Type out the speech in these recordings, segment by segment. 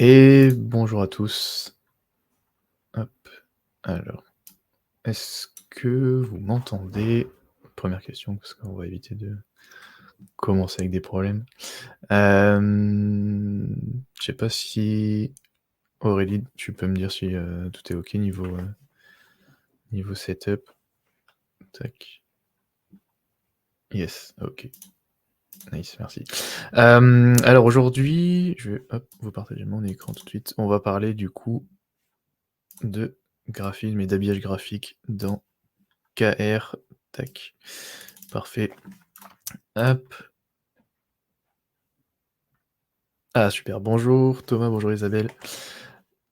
Et bonjour à tous. Hop, alors, est-ce que vous m'entendez? Première question, parce qu'on va éviter de commencer avec des problèmes. Je sais pas si Aurélie, tu peux me dire si, tout est OK niveau setup? Tac. Yes, OK. Nice, merci. Alors aujourd'hui, je vais, hop, vous partager mon écran tout de suite. On va parler du coup de graphisme et d'habillage graphique dans KR. Tac. Parfait. Hop. Ah super, bonjour Thomas, bonjour Isabelle.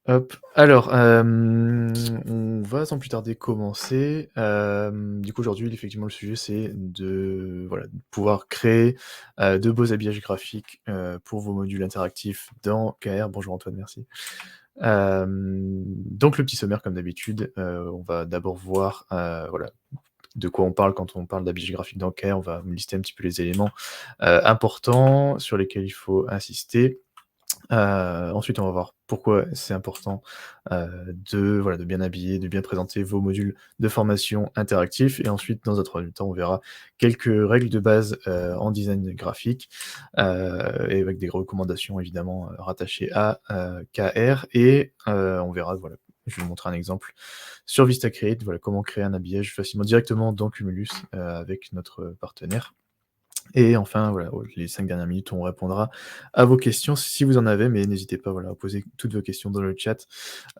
Hop. Alors, on va sans plus tarder commencer. Du coup aujourd'hui effectivement le sujet c'est de voilà, de pouvoir créer, de beaux habillages graphiques, pour vos modules interactifs dans KR. Bonjour Antoine, merci. Donc le petit sommaire comme d'habitude, on va d'abord voir, voilà, de quoi on parle quand on parle d'habillage graphique dans KR. On va lister un petit peu les éléments, importants sur lesquels il faut insister. Ensuite, on va voir pourquoi c'est important, de bien habiller, de bien présenter vos modules de formation interactifs et ensuite, dans un 3e temps, on verra quelques règles de base, en design graphique, et avec des recommandations évidemment, rattachées à, KR et on verra, voilà, je vais vous montrer un exemple sur VistaCreate, voilà, comment créer un habillage facilement directement dans Cumulus, avec notre partenaire. Et enfin, voilà, les 5 dernières minutes, on répondra à vos questions si vous en avez, mais n'hésitez pas, voilà, à poser toutes vos questions dans le chat,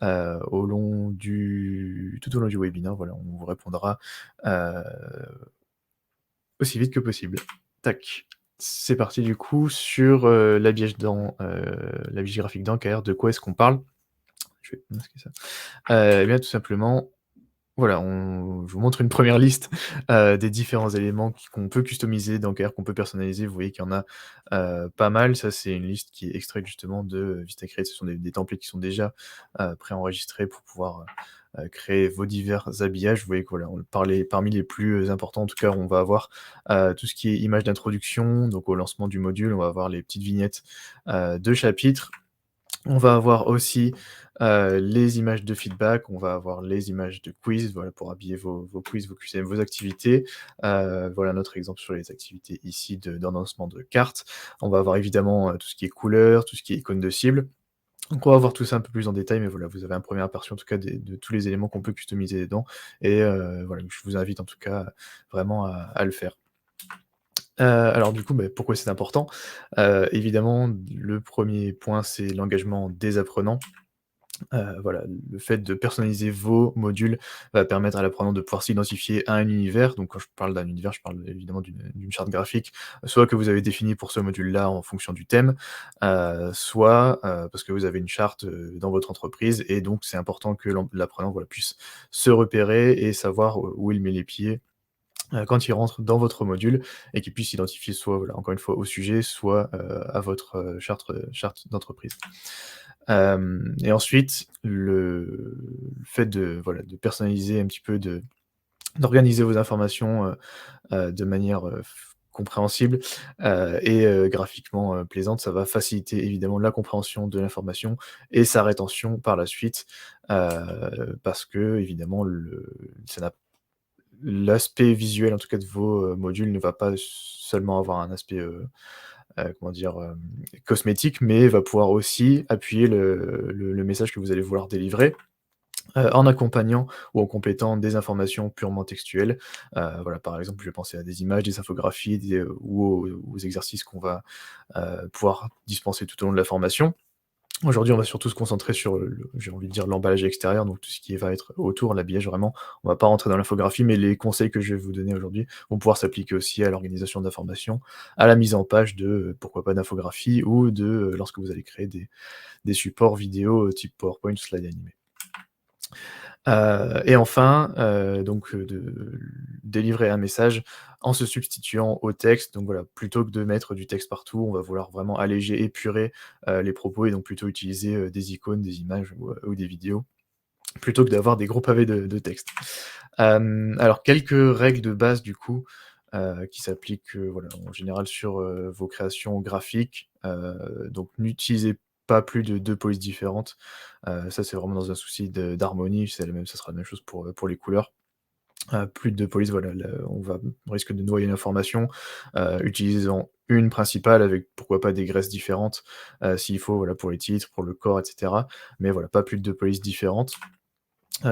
tout au long du webinaire, voilà, on vous répondra, heu, aussi vite que possible. Tac, c'est parti du coup sur, l'habillage graphique dans KR. De quoi est-ce qu'on parle? Je vais masquer ça. Eh bien tout simplement, voilà, je vous montre une première liste, des différents éléments qu'on peut customiser dans KR, qu'on peut personnaliser. Vous voyez qu'il y en a, pas mal. Ça, c'est une liste qui est extraite justement de VistaCreate. Ce sont des templates qui sont déjà, préenregistrés pour pouvoir, créer vos divers habillages. Vous voyez que voilà, parmi les plus, importants, en tout cas, on va avoir, tout ce qui est image d'introduction. Donc au lancement du module, on va avoir les petites vignettes, de chapitres. On va avoir aussi, les images de feedback, on va avoir les images de quiz, voilà, pour habiller vos quiz, vos QCM, vos activités. Voilà notre exemple sur les activités ici d'ordonnancement de cartes. On va avoir évidemment, tout ce qui est couleurs, tout ce qui est icônes de cible. Donc on va voir tout ça un peu plus en détail, mais voilà, vous avez un premier aperçu en tout cas de tous les éléments qu'on peut customiser dedans et voilà, je vous invite en tout cas, vraiment à le faire. Alors du coup, pourquoi c'est important? Évidemment, le premier point, c'est l'engagement des apprenants. Voilà, le fait de personnaliser vos modules va permettre à l'apprenant de pouvoir s'identifier à un univers. Donc quand je parle d'un univers, je parle évidemment d'une charte graphique, soit que vous avez définie pour ce module-là en fonction du thème, soit, parce que vous avez une charte, dans votre entreprise et donc c'est important que l'apprenant, voilà, puisse se repérer et savoir où il met les pieds, quand il rentre dans votre module et qu'il puisse s'identifier soit, voilà, encore une fois au sujet, soit, à votre, charte d'entreprise. Et ensuite, le fait de, voilà, de personnaliser un petit peu, d'organiser vos informations, de manière, compréhensible, et graphiquement, plaisante, ça va faciliter évidemment la compréhension de l'information et sa rétention par la suite, parce qu'évidemment ça n'a l'aspect visuel en tout cas de vos, modules ne va pas seulement avoir un aspect, comment dire? Cosmétique, mais va pouvoir aussi appuyer le message que vous allez vouloir délivrer, en accompagnant ou en complétant des informations purement textuelles. Voilà, par exemple, je vais penser à des images, des infographies, ou aux exercices qu'on va, pouvoir dispenser tout au long de la formation. Aujourd'hui, on va surtout se concentrer sur j'ai envie de dire l'emballage extérieur, donc tout ce qui va être autour, l'habillage vraiment. On va pas rentrer dans l'infographie, mais les conseils que je vais vous donner aujourd'hui vont pouvoir s'appliquer aussi à l'organisation d'informations, à la mise en page de, pourquoi pas d'infographie ou de, lorsque vous allez créer des supports vidéo, type PowerPoint, slide animé. Et enfin, donc, de délivrer un message en se substituant au texte. Donc voilà, plutôt que de mettre du texte partout, on va vouloir vraiment alléger, épurer, les propos et donc plutôt utiliser, des icônes, des images ou des vidéos, plutôt que d'avoir des gros pavés de texte. Alors quelques règles de base du coup, qui s'appliquent, voilà, en général sur, vos créations graphiques. Donc n'utilisez pas plus de 2 polices différentes. Ça, c'est vraiment dans un souci d'harmonie, ça sera la même chose pour les couleurs. Plus de 2 polices, voilà, le on risque de noyer l'information, utilisant une principale avec pourquoi pas des graisses différentes, s'il faut, voilà, pour les titres, pour le corps et cetera. Mais voilà, pas plus de 2 polices différentes.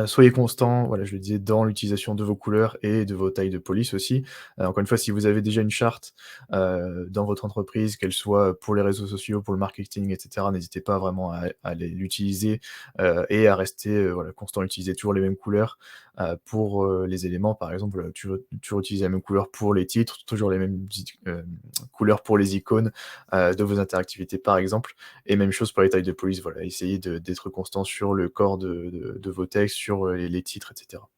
Soyez constant, voilà, je le disais, dans l'utilisation de vos couleurs et de vos tailles de police aussi. Encore une fois, si vous avez déjà une charte, dans votre entreprise, qu'elle soit pour les réseaux sociaux, pour le marketing et cetera, n'hésitez pas vraiment à l'utiliser, et à rester, voilà, constant. Utilisez toujours les mêmes couleurs, pour, les éléments, par exemple, voilà, toujours utiliser la même couleur pour les titres, toujours les mêmes couleurs pour les icônes, de vos interactivités, par exemple. Et même chose pour les tailles de police, voilà, essayez d'être constant sur le corps de vos textes, sur, les titres et cetera.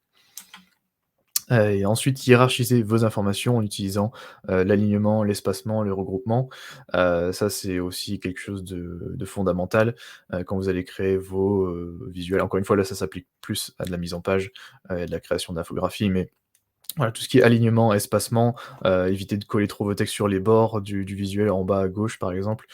Et ensuite hiérarchisez vos informations en utilisant, l'alignement, l'espacement, le regroupement. Ça, c'est aussi quelque chose de fondamental, quand vous allez créer vos, visuels. Encore une fois, là, ça s'applique plus à de la mise en page, et de la création d'infographies, mais voilà, tout ce qui est alignement, espacement, éviter de coller trop vos textes sur les bords du visuel en bas à gauche, par exemple.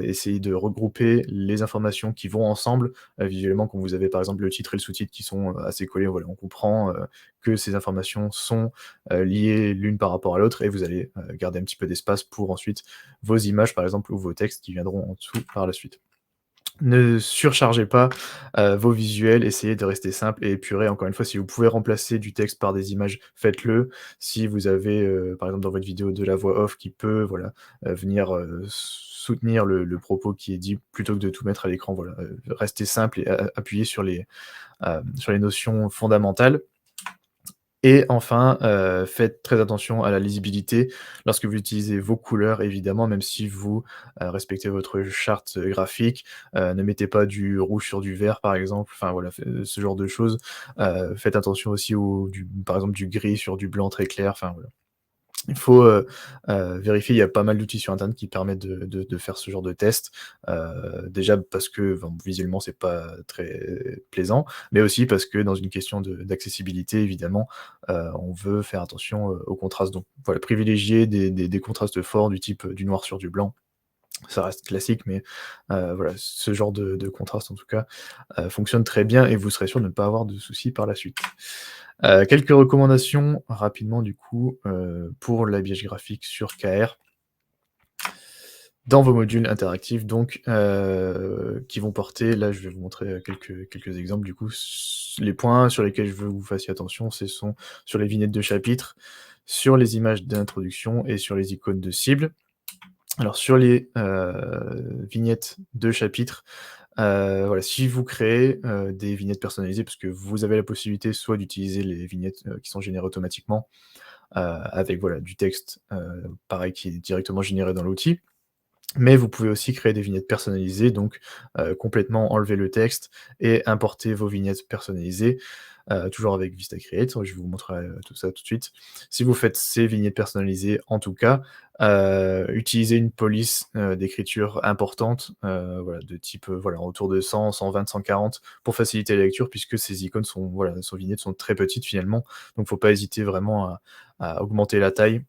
Essayez de regrouper les informations qui vont ensemble, visuellement, quand vous avez, par exemple, le titre et le sous-titre qui sont, assez collés, voilà, on comprend, que ces informations sont, liées l'une par rapport à l'autre et vous allez, garder un petit peu d'espace pour ensuite vos images, par exemple, ou vos textes qui viendront en dessous par la suite. Ne surchargez pas, vos visuels, essayez de rester simple et épuré. Encore une fois, si vous pouvez remplacer du texte par des images, faites-le. Si vous avez, par exemple dans votre vidéo de la voix off qui peut, voilà, venir, soutenir le propos qui est dit, plutôt que de tout mettre à l'écran, voilà, restez simple et a appuyez sur les notions fondamentales. Et enfin, faites très attention à la lisibilité lorsque vous utilisez vos couleurs évidemment, même si vous, respectez votre charte graphique, ne mettez pas du rouge sur du vert par exemple, enfin voilà, ce genre de choses. Faites attention aussi par exemple du gris sur du blanc très clair, enfin voilà. Il faut, vérifier, il y a pas mal d'outils sur internet qui permettent de faire ce genre de test. Déjà parce que, enfin, visuellement, c'est pas très plaisant, mais aussi parce que dans une question d'accessibilité évidemment, on veut faire attention, au contraste. Donc voilà, privilégier des contrastes forts du type, du noir sur du blanc. Ça reste classique, mais voilà, ce genre de contraste en tout cas, fonctionne très bien et vous serez sûr de ne pas avoir de soucis par la suite. Quelques recommandations rapidement du coup, pour l'habillage graphique sur KR. Dans vos modules interactifs donc, qui vont porter là je vais vous montrer, quelques exemples du coup. Les points sur lesquels je veux que vous fassiez attention, ce sont sur les vignettes de chapitres, sur les images d'introduction et sur les icônes de cible. Alors sur les, vignettes de chapitres, voilà, si vous créez, des vignettes personnalisées, parce que vous avez la possibilité soit d'utiliser les vignettes, qui sont générées automatiquement, avec voilà du texte, pareil qui est directement généré dans l'outil. Mais vous pouvez aussi créer des vignettes personnalisées, donc complètement enlever le texte et importer vos vignettes personnalisées, toujours avec Vistacreate. Je vous montrerai, tout ça tout de suite. Si vous faites ces vignettes personnalisées, en tout cas, utilisez une police, d'écriture importante, voilà, de type, voilà, autour de 100-120-140 pour faciliter la lecture puisque ces icônes sont voilà, ces vignettes sont très petites finalement, donc faut pas hésiter vraiment à augmenter la taille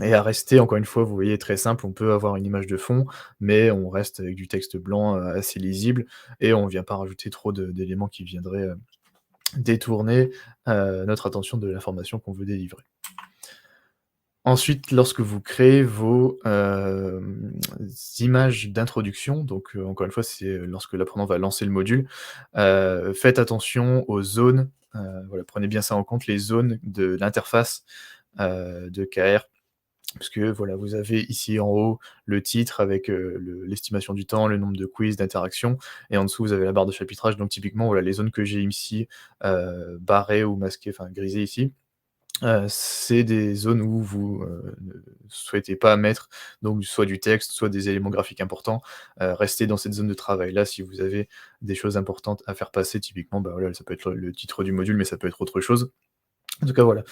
et à rester, encore une fois, vous voyez, très simple. On peut avoir une image de fond, mais on reste avec du texte blanc, assez lisible et on vient pas rajouter trop d'éléments qui viendraient, détourner, notre attention de l'information qu'on veut délivrer. Ensuite, lorsque vous créez vos, images d'introduction, donc encore une fois, c'est, lorsque l'apprenant va lancer le module, faites attention aux zones, voilà, prenez bien ça en compte, les zones de l'interface, de KR. Parce que voilà, vous avez ici en haut le titre avec, l'estimation du temps, le nombre de quiz, d'interactions et en dessous vous avez la barre de chapitrage. Donc typiquement, voilà, les zones que j'ai ici, barrées ou masquées, enfin grisées ici, c'est des zones où vous, ne souhaitez pas mettre donc soit du texte, soit des éléments graphiques importants. Restez dans cette zone de travail-là si vous avez des choses importantes à faire passer. Typiquement, bah, voilà, ça peut être le titre du module, mais ça peut être autre chose. En tout cas, voilà,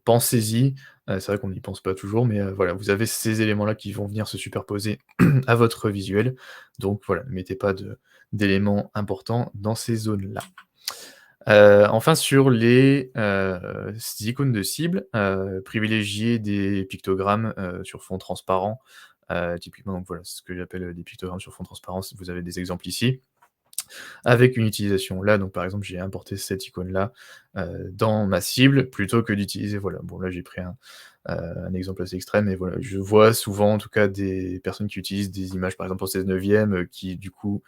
pensez-y, c'est vrai qu'on n'y pense pas toujours, mais voilà, vous avez ces éléments-là qui vont venir se superposer à votre visuel, donc voilà, ne mettez pas d'éléments importants dans ces zones-là. Enfin sur les, icônes de cible, privilégiez des pictogrammes, sur fond transparent, Typiquement, donc voilà, c'est ce que j'appelle, des pictogrammes sur fond transparent, si vous avez des exemples ici. Avec une utilisation là, donc par exemple, j'ai importé cette icône-là, dans ma cible, plutôt que d'utiliser voilà, bon là j'ai pris un exemple assez extrême, mais voilà, je vois souvent en tout cas des personnes qui utilisent des images par exemple en 16/9, qui du coup,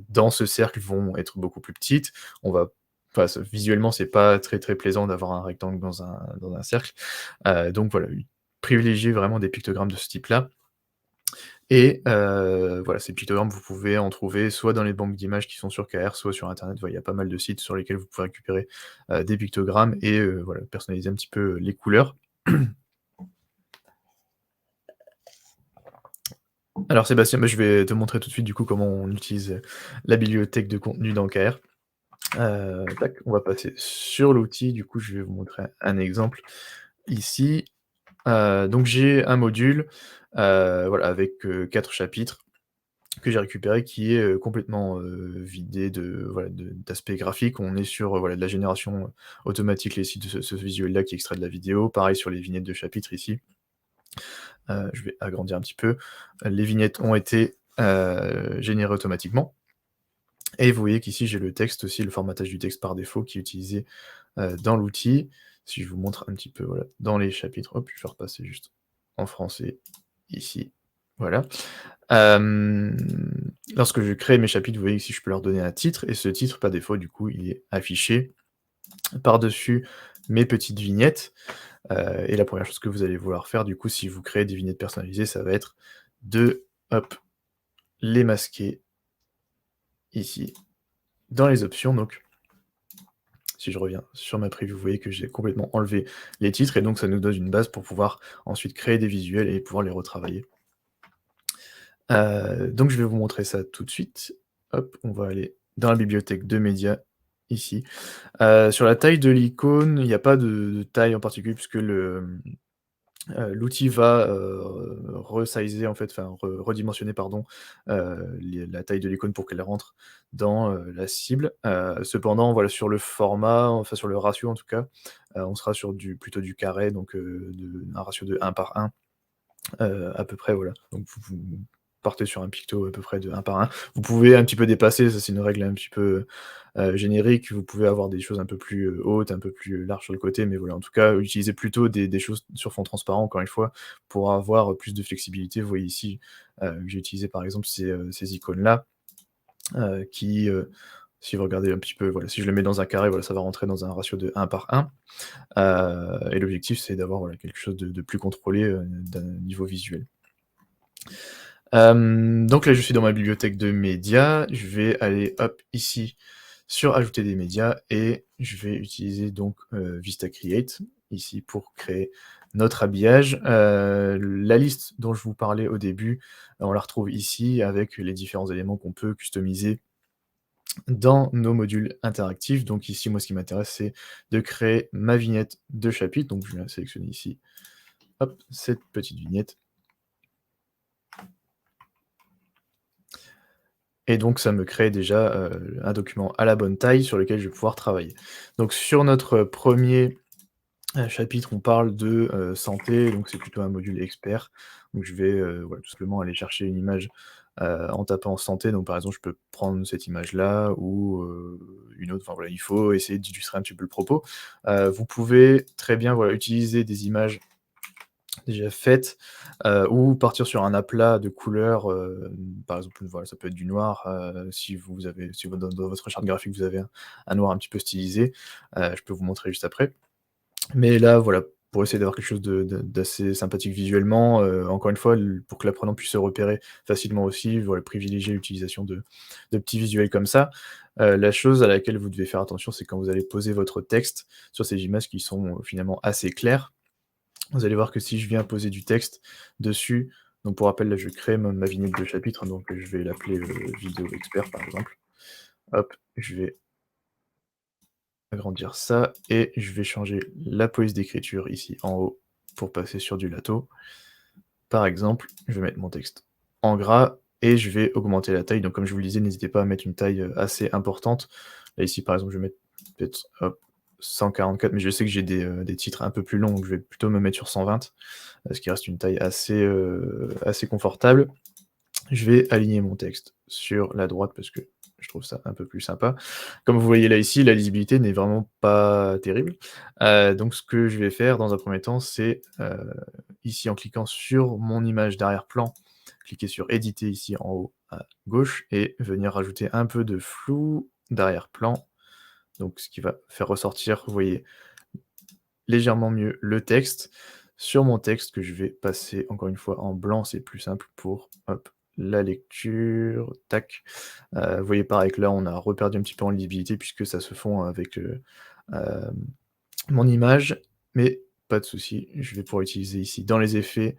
dans ce cercle vont être beaucoup plus petites. On va enfin, visuellement, c'est pas très, très plaisant d'avoir un rectangle dans un cercle, donc voilà, privilégier vraiment des pictogrammes de ce type-là. Et voilà, ces pictogrammes, vous pouvez en trouver soit dans les banques d'images qui sont sur KR, soit sur internet. Voilà, il y a pas mal de sites sur lesquels vous pouvez récupérer, des pictogrammes et voilà, personnaliser un petit peu les couleurs. Alors Sébastien, bah, je vais te montrer tout de suite du coup comment on utilise, la bibliothèque de contenu dans KR. Tac, on va passer sur l'outil, du coup je vais vous montrer un exemple ici. Donc j'ai un module, voilà avec, 4 chapitres que j'ai récupéré qui est, complètement, vidé de voilà, d'aspect graphique. On est sur, voilà, de la génération, automatique, les sites de ce visuel-là qui extrait de la vidéo. Pareil sur les vignettes de chapitres ici. Je vais agrandir un petit peu. Les vignettes ont été, générées automatiquement et vous voyez qu'ici j'ai le texte aussi, le formatage du texte par défaut qui est utilisé, dans l'outil. Si je vous montre un petit peu, voilà, dans les chapitres, hop, je vais repasser juste en français ici, voilà. Hem, Lorsque je crée mes chapitres, vous voyez ici, je peux leur donner un titre et ce titre, par défaut, du coup, il est affiché par-dessus mes petites vignettes, et la première chose que vous allez vouloir faire, du coup, si vous créez des vignettes personnalisées, ça va être de, hop, les masquer ici, dans les options, donc si je reviens sur ma preview, vous voyez que j'ai complètement enlevé les titres et donc ça nous donne une base pour pouvoir ensuite créer des visuels et pouvoir les retravailler. Donc je vais vous montrer ça tout de suite. Hop, on va aller dans la bibliothèque de médias, ici. Sur la taille de l'icône, il y a pas de taille en particulier puisque l'outil va, resizer en fait, enfin redimensionner pardon, la taille de l'icône pour qu'elle rentre dans, la cible. Cependant voilà, sur le format, enfin sur le ratio en tout cas, on sera sur plutôt du carré donc, un ratio de 1:1. À peu près, voilà. Donc vous partez sur un picto à peu près de 1:1. Vous pouvez un petit peu dépasser, ça c'est une règle un petit peu, générique. Vous pouvez avoir des choses un peu plus, hautes, un peu plus larges sur le côté, mais voilà, en tout cas, utilisez plutôt des choses sur fond transparent, encore une fois, pour avoir plus de flexibilité. Vous voyez ici, que j'ai utilisé par exemple ces icônes-là, qui, si vous regardez un petit peu, voilà, si je le mets dans un carré, voilà, ça va rentrer dans un ratio de 1:1. Et l'objectif, c'est d'avoir, voilà, quelque chose de plus contrôlé, d'un niveau visuel. Donc là, je suis dans ma bibliothèque de médias. Je vais aller, hop, ici, sur ajouter des médias et je vais utiliser donc, Vista Create, ici, pour créer notre habillage. La liste dont je vous parlais au début, on la retrouve ici avec les différents éléments qu'on peut customiser dans nos modules interactifs. Donc ici, moi, ce qui m'intéresse, c'est de créer ma vignette de chapitre. Donc je viens sélectionner ici, hop, cette petite vignette. Et donc ça me crée déjà, un document à la bonne taille sur lequel je vais pouvoir travailler. Donc sur notre premier chapitre, on parle de, santé, donc c'est plutôt un module expert. Donc je vais, voilà, tout simplement aller chercher une image, en tapant santé. Donc par exemple, je peux prendre cette image-là ou, une autre, enfin voilà, il faut essayer d'illustrer un petit peu le propos. Vous pouvez très bien, voilà, utiliser des images déjà faites, ou partir sur un aplat de couleurs, par exemple, voilà, ça peut être du noir, si vous avez si vous dans votre charte graphique, vous avez un noir un petit peu stylisé, je peux vous montrer juste après. Mais là, voilà, pour essayer d'avoir quelque chose d'assez sympathique visuellement, encore une fois, pour que l'apprenant puisse se repérer facilement aussi, voilà, privilégier l'utilisation de petits visuels comme ça. La chose à laquelle vous devez faire attention, c'est quand vous allez poser votre texte sur ces images qui sont, finalement assez claires. Vous allez voir que si je viens poser du texte dessus, donc pour rappel, là, je crée ma vignette de chapitre, donc je vais l'appeler, vidéo expert, par exemple. Hop, je vais agrandir ça et je vais changer la police d'écriture ici en haut pour passer sur du lato. Par exemple, je vais mettre mon texte en gras et je vais augmenter la taille. Donc comme je vous le disais, n'hésitez pas à mettre une taille, assez importante. Là, ici, par exemple, je vais mettre peut-être, hop, 144, mais je sais que j'ai des titres un peu plus longs, donc je vais plutôt me mettre sur 120, ce qui reste une taille assez confortable. Je vais aligner mon texte sur la droite parce que je trouve ça un peu plus sympa. Comme vous voyez là ici, la lisibilité n'est vraiment pas terrible. Donc ce que je vais faire dans un premier temps, c'est, ici en cliquant sur mon image d'arrière-plan, cliquer sur éditer ici en haut à gauche et venir rajouter un peu de flou d'arrière-plan. Donc ce qui va faire ressortir, vous voyez, légèrement mieux le texte. Sur mon texte que je vais passer encore une fois en blanc, c'est plus simple pour, hop, la lecture, tac. Vous voyez pareil que là, on a reperdu un petit peu en lisibilité puisque ça se fond avec, hem, mon image, mais pas de souci, je vais pouvoir utiliser ici dans les effets,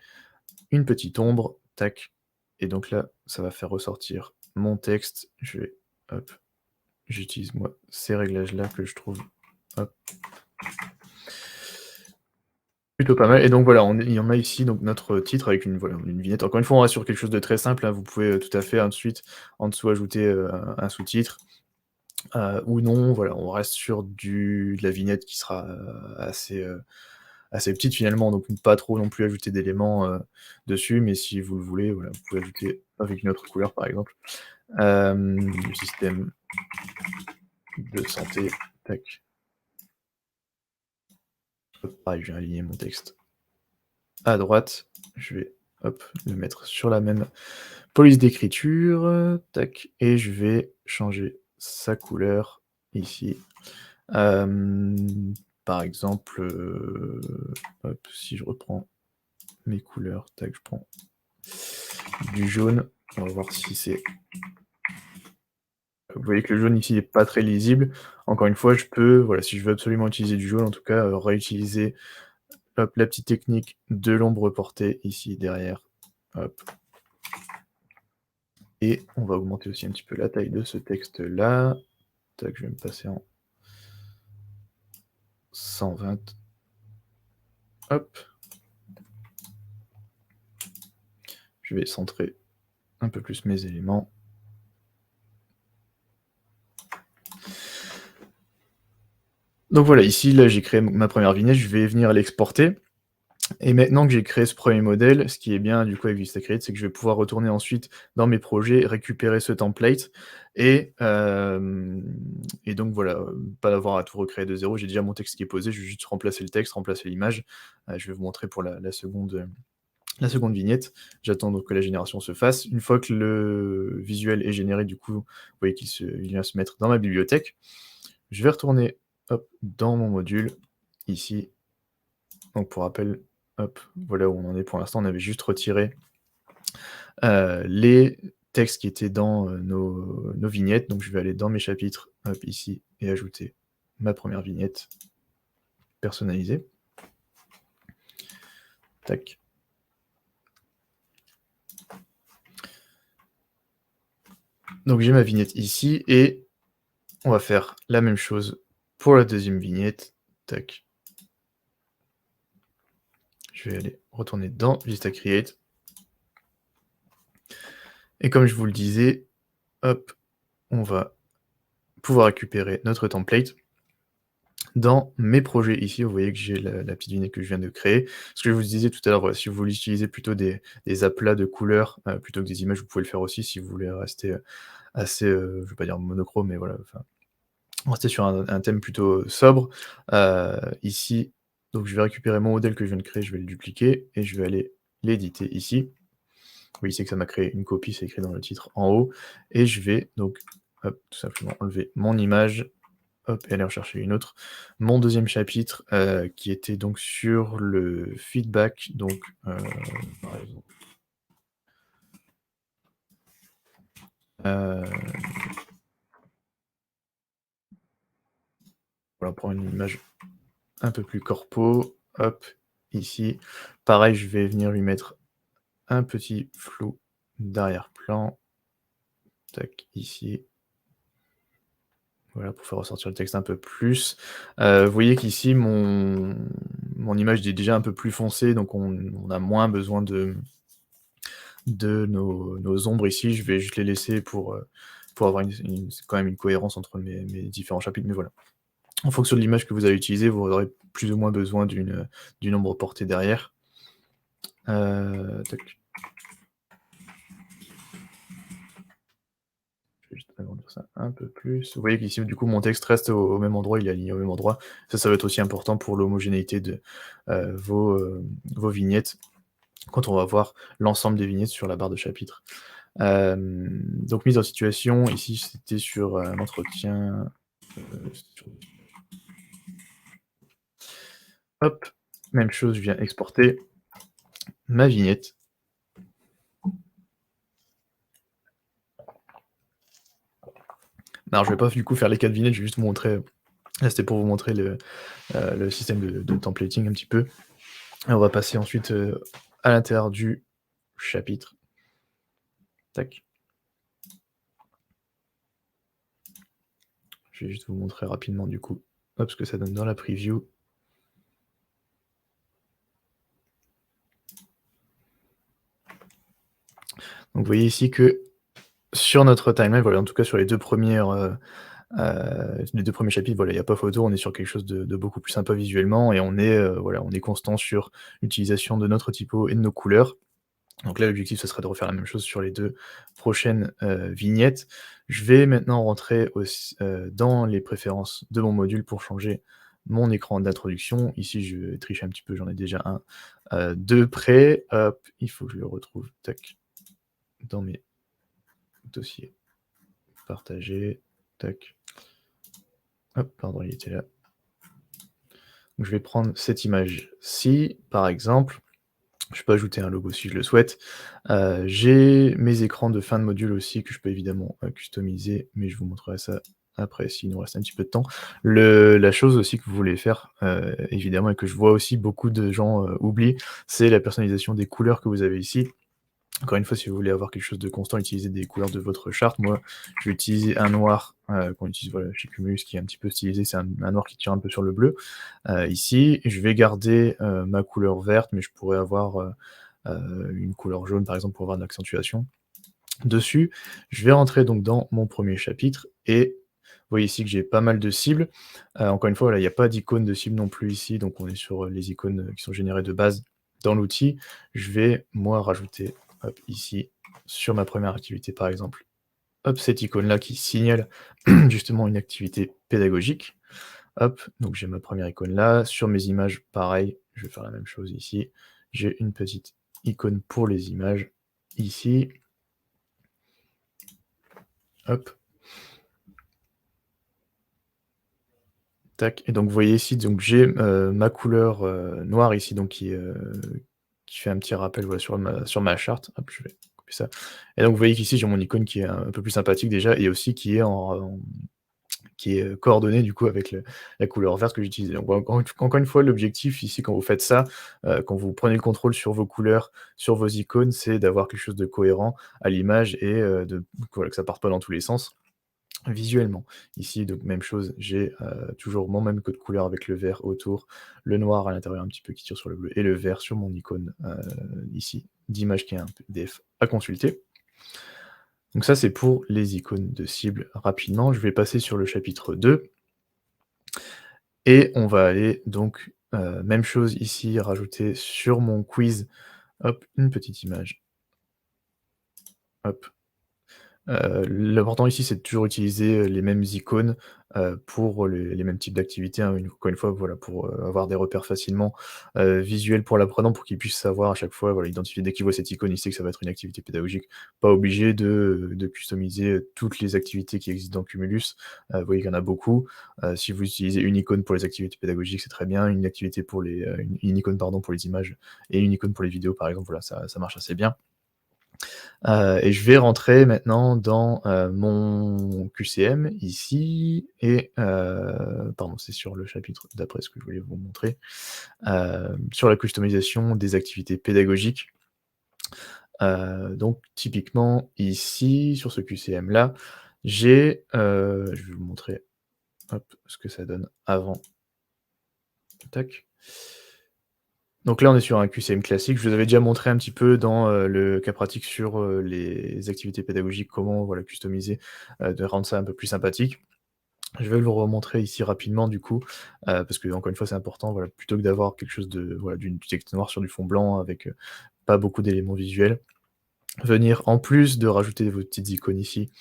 une petite ombre, tac, et donc là, ça va faire ressortir mon texte. Je vais, hop, j'utilise moi ces réglages-là que je trouve, hop, plutôt pas mal. Et donc voilà, il y en a ici donc notre titre avec une, voilà, une vignette. Encore une fois, on reste sur quelque chose de très simple, hein. Vous pouvez, tout à fait ensuite, en dessous, ajouter, un sous-titre, ou non. Voilà, on reste sur de la vignette qui sera, assez petite finalement, donc pas trop non plus ajouter d'éléments, dessus. Mais si vous le voulez, voilà, vous pouvez ajouter avec une autre couleur par exemple. Du système de santé, tac. Hop, pareil, je viens aligner mon texte à droite. Je vais, hop, le mettre sur la même police d'écriture, tac, et je vais changer sa couleur ici. Par exemple, hop, si je reprends mes couleurs, tac, je prends du jaune. On va voir si c'est, vous voyez que le jaune ici est pas très lisible. Encore une fois, je peux, voilà, si je veux absolument utiliser du jaune, en tout cas, réutiliser, hop, la petite technique de l'ombre portée ici derrière, hop, et on va augmenter aussi un petit peu la taille de ce texte-là. Tac, je vais me passer en 120. Hop. Je vais centrer un peu plus mes éléments. Donc voilà, ici, là, j'ai créé ma première vignette, je vais venir l'exporter. Et maintenant que j'ai créé ce premier modèle, ce qui est bien du coup avec Vistacreate, c'est que je vais pouvoir retourner ensuite dans mes projets, récupérer ce template et donc voilà, pas avoir à tout recréer de zéro. J'ai déjà mon texte qui est posé, je vais juste remplacer le texte, remplacer l'image. Je vais vous montrer pour la seconde vignette. J'attends donc que la génération se fasse. Une fois que le visuel est généré, du coup, vous voyez il vient se mettre dans ma bibliothèque. Je vais retourner, hop, dans mon module, ici. Donc pour rappel, hop, voilà où on en est pour l'instant. On avait juste retiré, les textes qui étaient dans, nos vignettes. Donc je vais aller dans mes chapitres, hop, ici, et ajouter ma première vignette personnalisée. Tac. Donc j'ai ma vignette ici et on va faire la même chose pour la deuxième vignette. Tac. Je vais aller retourner dans Vistacreate. Et comme je vous le disais, hop, on va pouvoir récupérer notre template. Dans mes projets ici, vous voyez que j'ai la petite vignette que je viens de créer. Ce que je vous disais tout à l'heure, voilà, si vous voulez utiliser plutôt des aplats de couleurs, plutôt que des images, vous pouvez le faire aussi si vous voulez rester, assez, je vais pas dire monochrome, mais voilà, enfin, rester sur un thème plutôt sobre. Ici, donc je vais récupérer mon modèle que je viens de créer, je vais le dupliquer et je vais aller l'éditer ici. Vous voyez, c'est que ça m'a créé une copie, c'est écrit dans le titre en haut et je vais donc, hop, tout simplement enlever mon image. Hop, et aller en chercher une autre. Mon deuxième chapitre, qui était donc sur le feedback, donc, par exemple, voilà, prendre une image un peu plus corpo, hop, ici. Pareil, je vais venir lui mettre un petit flou d'arrière-plan, tac, ici. Voilà, pour faire ressortir le texte un peu plus. Vous voyez qu'ici mon image est déjà un peu plus foncée, donc on a moins besoin de nos ombres ici. Je vais juste les laisser pour avoir quand même une cohérence entre mes différents chapitres, mais voilà. En fonction de l'image que vous allez utiliser, vous aurez plus ou moins besoin d'une ombre portée derrière. Tac, je vais juste agrandir ça un peu plus. Vous voyez qu'ici, du coup, mon texte reste au même endroit, il est aligné au même endroit. Ça va être aussi important pour l'homogénéité de, vos vignettes, quand on va voir l'ensemble des vignettes sur la barre de chapitre. Donc mise en situation, ici, c'était sur, un entretien, sur hop, même chose, je viens exporter ma vignette. Alors je vais pas du coup faire les 4 vignettes, je vais juste vous montrer, là c'était pour vous montrer le système de templating un petit peu. Et on va passer ensuite, à l'intérieur du chapitre. Tac. Je vais juste vous montrer rapidement du coup, hop, ce que ça donne dans la preview. Donc vous voyez ici que sur notre timeline, voilà, en tout cas sur les 2 premières, les 2 premiers chapitres, voilà, il y a pas photo, on est sur quelque chose de beaucoup plus sympa visuellement et on est, voilà, on est constant sur l'utilisation de notre typo et de nos couleurs. Donc là, l'objectif, ce serait de refaire la même chose sur les 2 prochaines, vignettes. Je vais maintenant rentrer aussi, dans les préférences de mon module pour changer mon écran d'introduction. Ici, je vais tricher un petit peu, j'en ai déjà un, de près. Hop, il faut que je le retrouve, tac, dans mes dossiers partagés, tac. Hop, pardon, il était là. Donc je vais prendre cette image-ci, par exemple. Je peux ajouter un logo si je le souhaite. J'ai mes écrans de fin de module aussi que je peux évidemment, customiser, mais je vous montrerai ça après s'il nous reste un petit peu de temps. La chose aussi que vous voulez faire, évidemment et que je vois aussi beaucoup de gens, oublient, c'est la personnalisation des couleurs que vous avez ici. Encore une fois, si vous voulez avoir quelque chose de constant, utilisez des couleurs de votre charte. Moi, je vais utiliser un noir, qu'on utilise, voilà, chez Cumulus, qui est un petit peu stylisé, c'est un noir qui tire un peu sur le bleu. Ici, je vais garder, ma couleur verte, mais je pourrais avoir, une couleur jaune, par exemple, pour avoir de l'accentuation dessus. Je vais rentrer donc dans mon premier chapitre et vous voyez ici que j'ai pas mal de cibles. Encore une fois, voilà, il n'y a pas d'icône de cible non plus ici, donc on est sur, les icônes, qui sont générées de base dans l'outil. Je vais, moi, rajouter, hop, ici, sur ma première activité, par exemple, hop, cette icône-là qui signale justement une activité pédagogique. Hop, donc j'ai ma première icône là. Sur mes images, pareil, je vais faire la même chose ici. J'ai une petite icône pour les images ici. Hop, tac et donc vous voyez ici, donc j'ai, ma couleur, noire ici, donc qui fait un petit rappel, voilà, sur ma charte. Hop, je vais copier ça et donc vous voyez qu'ici, j'ai mon icône qui est un peu plus sympathique déjà et aussi qui est, coordonnée du coup avec la couleur verte que j'utilise. Donc encore une fois, l'objectif ici quand vous faites ça, quand vous prenez le contrôle sur vos couleurs, sur vos icônes, c'est d'avoir quelque chose de cohérent à l'image et voilà, que ça parte pas dans tous les sens. Visuellement. Ici, donc même chose, j'ai, toujours mon même code couleur avec le vert autour, le noir à l'intérieur un petit peu qui tire sur le bleu et le vert sur mon icône, ici, d'image qui est un PDF à consulter. Donc ça, c'est pour les icônes de cible rapidement. Je vais passer sur le chapitre 2 et on va aller donc, même chose ici, rajouter sur mon quiz, hop, une petite image. Hop. L'important ici, c'est de toujours utiliser, les mêmes icônes, pour les mêmes types d'activités, hein. Encore une fois, voilà, pour, avoir des repères facilement, visuels pour l'apprenant, pour qu'il puisse savoir à chaque fois, voilà, identifier dès qu'il voit cette icône, il sait que ça va être une activité pédagogique. Pas obligé de customiser, toutes les activités qui existent dans Cumulus. Vous voyez qu'il y en a beaucoup. Si vous utilisez une icône pour les activités pédagogiques, c'est très bien. Une activité pour une icône, pardon, pour les images et une icône pour les vidéos, par exemple, voilà, ça marche assez bien. Et je vais rentrer maintenant dans, mon QCM ici et pardon, c'est sur le chapitre d'après ce que je voulais vous montrer, sur la customisation des activités pédagogiques. Donc typiquement ici, sur ce QCM-là, j'ai, je vais vous montrer, hop, ce que ça donne avant. Tac. Donc là, on est sur un QCM classique. Je vous avais déjà montré un petit peu dans, le cas pratique sur, les activités pédagogiques, comment, voilà, customiser, de rendre ça un peu plus sympathique. Je vais vous remontrer ici rapidement du coup, parce que encore une fois c'est important, voilà, plutôt que d'avoir quelque chose de voilà, du texte noir sur du fond blanc avec, pas beaucoup d'éléments visuels. Venir en plus de rajouter vos petites icônes ici,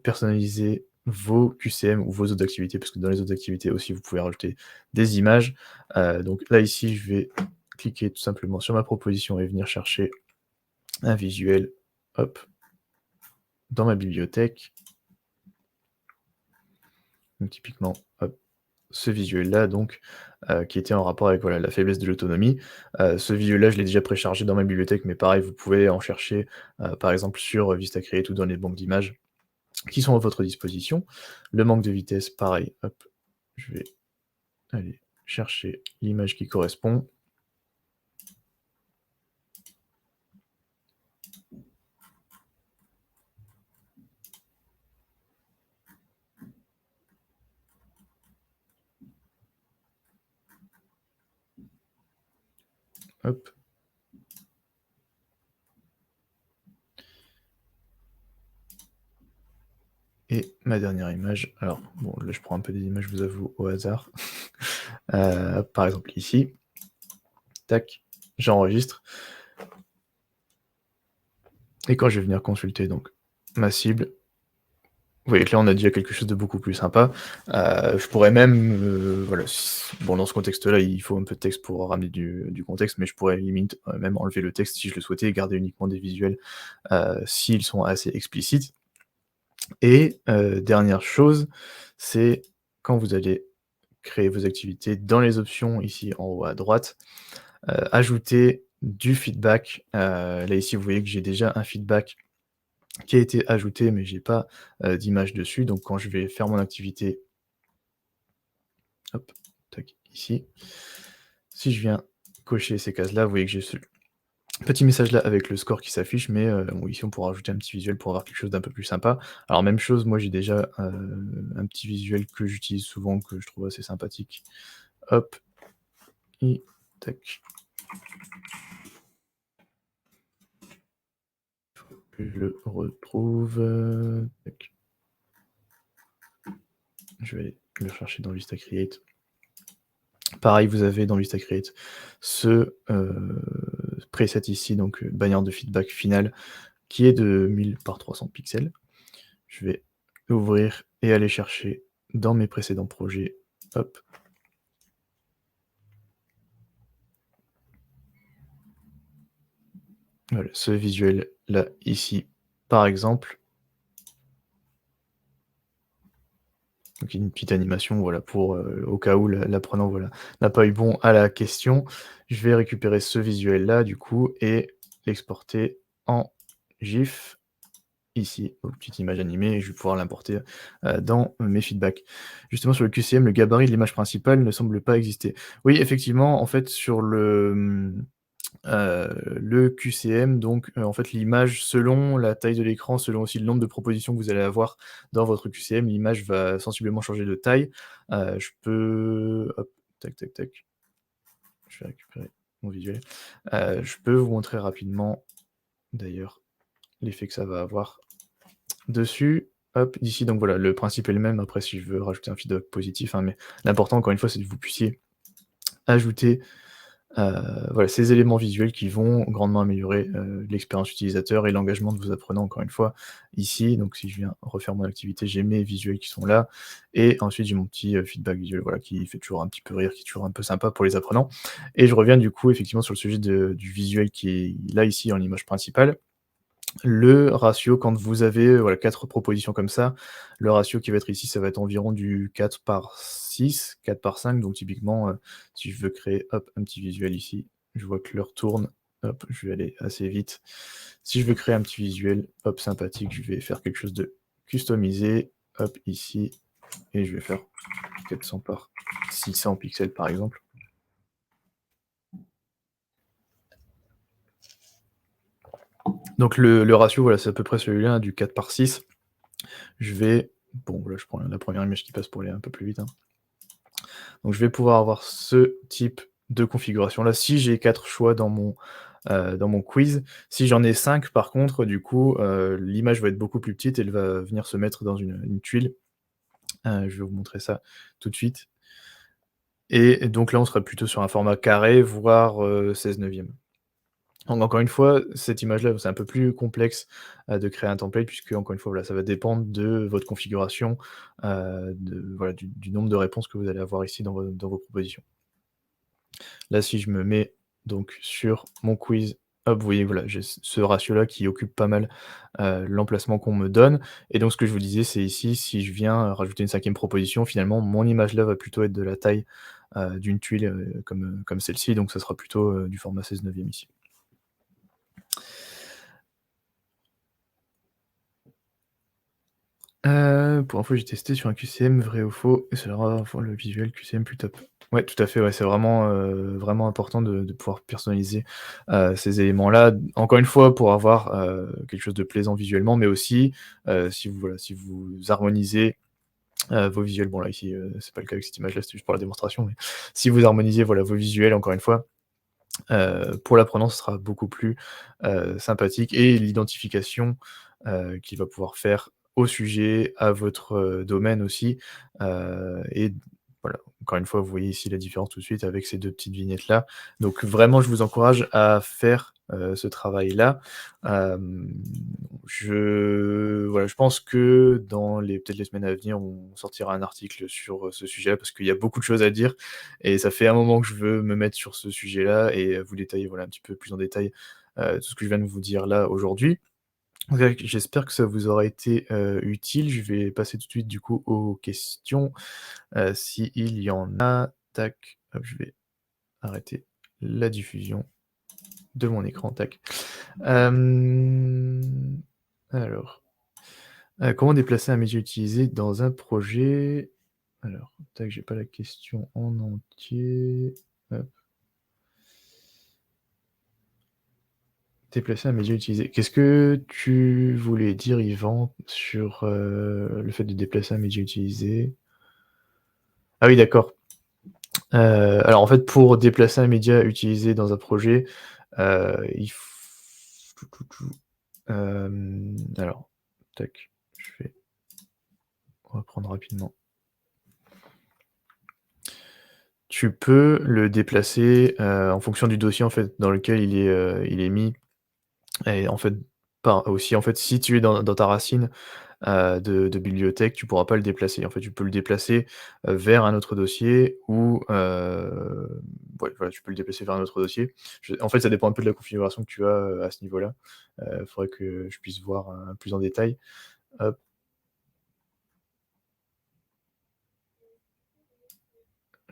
personnaliser vos QCM ou vos autres activités, parce que dans les autres activités aussi vous pouvez rajouter des images. Donc là ici je vais cliquer tout simplement sur ma proposition et venir chercher un visuel, hop, dans ma bibliothèque. Donc typiquement, hop, ce visuel-là donc, qui était en rapport avec, voilà, la faiblesse de l'autonomie. Ce visuel-là, je l'ai déjà préchargé dans ma bibliothèque, mais pareil, vous pouvez en chercher, par exemple sur, Vistacreate ou dans les banques d'images qui sont à votre disposition. Le manque de vitesse, pareil, hop, je vais aller chercher l'image qui correspond. Hop. Et ma dernière image, alors bon, là je prends un peu des images, je vous avoue, au hasard. Par exemple ici, tac, j'enregistre. Et quand je vais venir consulter donc ma cible, vous voyez que là on a déjà quelque chose de beaucoup plus sympa. Je pourrais même, voilà, bon dans ce contexte-là, il faut un peu de texte pour ramener du contexte, mais je pourrais limite, même enlever le texte si je le souhaitais et garder uniquement des visuels, s'ils sont assez explicites. Et dernière chose, c'est quand vous allez créer vos activités dans les options ici en haut à droite, ajouter du feedback. Là ici vous voyez que j'ai déjà un feedback qui a été ajouté, mais j'ai pas, d'image dessus. Donc quand je vais faire mon activité, hop, tac, ici, si je viens cocher ces cases-là, vous voyez que j'ai ce petit message-là avec le score qui s'affiche, mais bon, ici on pourra ajouter un petit visuel pour avoir quelque chose d'un peu plus sympa. Alors même chose, moi j'ai déjà, un petit visuel que j'utilise souvent, que je trouve assez sympathique. Hop, et tac. Faut que je le retrouve, tac. Je vais le chercher dans Vistacreate. Pareil, vous avez dans Vistacreate ce, preset ici, donc bannière de feedback final, qui est de 1000 par 300 pixels. Je vais l'ouvrir et aller chercher dans mes précédents projets, hop. Voilà, ce visuel-là, ici, par exemple. Donc une petite animation, voilà, pour, au cas où l'apprenant, voilà, n'a pas eu bon à la question. Je vais récupérer ce visuel-là, du coup, et l'exporter en GIF, ici, aux petites images animées, et je vais pouvoir l'importer, dans mes feedbacks. Justement, sur le QCM, le gabarit de l'image principale ne semble pas exister. Oui, effectivement, en fait, sur le QCM, donc, en fait, l'image, selon la taille de l'écran, selon aussi le nombre de propositions que vous allez avoir dans votre QCM, l'image va sensiblement changer de taille. Je peux hop, tac, tac, tac, je vais récupérer mon visuel. Je peux vous montrer rapidement, d'ailleurs, l'effet que ça va avoir dessus. Hop, ici, donc voilà, le principe est le même. Après, si je veux rajouter un feedback positif, hein, mais l'important, encore une fois, c'est que vous puissiez ajouter voilà, ces éléments visuels qui vont grandement améliorer, l'expérience utilisateur et l'engagement de vos apprenants, encore une fois. Ici, donc si je viens refaire mon activité, j'ai mes visuels qui sont là et ensuite j'ai mon petit, feedback visuel, voilà, qui fait toujours un petit peu rire, qui est toujours un peu sympa pour les apprenants et je reviens du coup effectivement sur le sujet du visuel qui est là, ici, en image principale. Le ratio, quand vous avez, voilà, 4 propositions comme ça, le ratio qui va être ici, ça va être environ du 4/6, 4/5, donc typiquement, si je veux créer, hop, un petit visuel ici, je vois que l'heure tourne, hop, je vais aller assez vite. Si je veux créer un petit visuel, hop, sympathique, je vais faire quelque chose de customisé, hop, ici et je vais faire 400/600 pixels, par exemple. Donc le ratio, voilà, c'est à peu près celui-là, hein, du 4/6. Je vais bon, là, je prends la première image qui passe pour aller un peu plus vite, hein. Donc je vais pouvoir avoir ce type de configuration-là, si j'ai 4 choix dans mon quiz. Si j'en ai 5 par contre, du coup, l'image va être beaucoup plus petite, elle va venir se mettre dans une tuile Je vais vous montrer ça tout de suite et donc là, on sera plutôt sur un format carré, voire, 16/9. Donc encore une fois, cette image-là, c'est un peu plus complexe, de créer un template puisque encore une fois, voilà, ça va dépendre de votre configuration, de voilà, du nombre de réponses que vous allez avoir ici dans vos propositions. Là, si je me mets donc sur mon quiz, hop, vous voyez, voilà, j'ai ce ratio-là qui occupe pas mal, l'emplacement qu'on me donne et donc ce que je vous disais, c'est ici, si je viens, rajouter une cinquième proposition, finalement, mon image-là va plutôt être de la taille, d'une tuile, comme celle-ci, donc ça sera plutôt, du format 16/9 ici. Pour info, j'ai testé sur un QCM, vrai ou faux, et cela rend le visuel QCM plus top. Ouais, tout à fait, ouais, c'est vraiment, vraiment important de pouvoir personnaliser, ces éléments-là. Encore une fois, pour avoir, quelque chose de plaisant visuellement, mais aussi, si vous, voilà, si vous harmonisez, vos visuels, bon là ici, c'est pas le cas avec cette image-là, c'était juste pour la démonstration, mais si vous harmonisez, voilà, vos visuels, encore une fois, pour l'apprenant, ce sera beaucoup plus, sympathique et l'identification, qu'il va pouvoir faire au sujet, à votre, domaine aussi, et voilà, encore une fois, vous voyez ici la différence tout de suite avec ces 2 petites vignettes-là. Donc vraiment, je vous encourage à faire, ce travail-là. Hem, je pense que dans les peut-être les semaines à venir, on sortira un article sur, ce sujet parce qu'il y a beaucoup de choses à dire et ça fait un moment que je veux me mettre sur ce sujet-là et vous détailler, voilà, un petit peu plus en détail, tout ce que je viens de vous dire là aujourd'hui. Donc j'espère que ça vous aura été, utile. Je vais passer tout de suite du coup aux questions, s'il y en a. Tac, hop, je vais arrêter la diffusion de mon écran, tac. Hem, alors, comment déplacer un média utilisé dans un projet? Alors, tac, j'ai pas la question en entier. Hop. Déplacer un média utilisé. Qu'est-ce que tu voulais dire, Yvan, sur, le fait de déplacer un média utilisé? Ah oui, d'accord. Alors en fait, pour déplacer un média utilisé dans un projet, il f tout, tout, tout, alors, tac, je vais reprendre rapidement. Tu peux le déplacer, en fonction du dossier, en fait, dans lequel il est mis et en fait, par aussi, en fait, si tu es dans ta racine, de bibliothèque, tu pourras pas le déplacer. En fait, tu peux le déplacer, vers un autre dossier ou, ouais, voilà, tu peux le déplacer vers un autre dossier. En fait, ça dépend un peu de la configuration que tu as, à ce niveau-là. Faudrait que je puisse voir, plus en détail. Hop,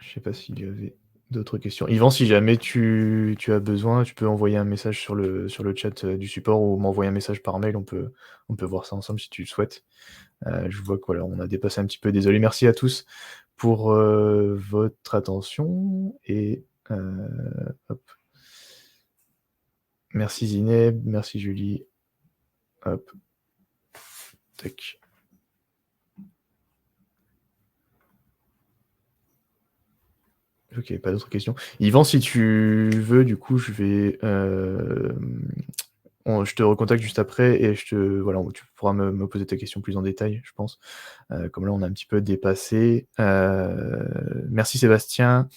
je sais pas s'il y avait d'autres questions. Yvan, si jamais tu as besoin, tu peux envoyer un message sur le chat, du support ou m'envoyer un message par mail, on peut voir ça ensemble si tu le souhaites. Je vois que voilà, on a dépassé un petit peu, désolé. Merci à tous pour, votre attention et hop. Merci Zineb, merci Julie. Hop, tac. OK, pas d'autres questions. Yvan, si tu veux, du coup, je vais, je te recontacte juste après et voilà, tu pourras me poser tes questions plus en détail, je pense. Comme là, on a un petit peu dépassé. Merci Sébastien,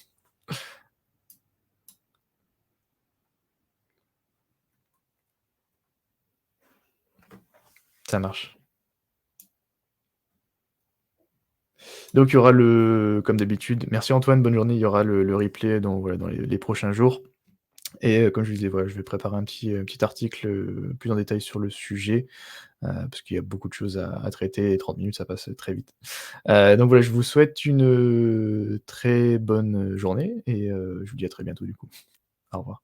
ça marche. Donc il y aura comme d'habitude, merci Antoine, bonne journée. Il y aura le replay dans, voilà, dans les prochains jours et comme je disais, voilà, je vais préparer un petit article, plus en détail sur le sujet, parce qu'il y a beaucoup de choses à traiter et 30 minutes, ça passe très vite. Donc voilà, je vous souhaite une, très bonne journée et je vous dis à très bientôt du coup. Au revoir.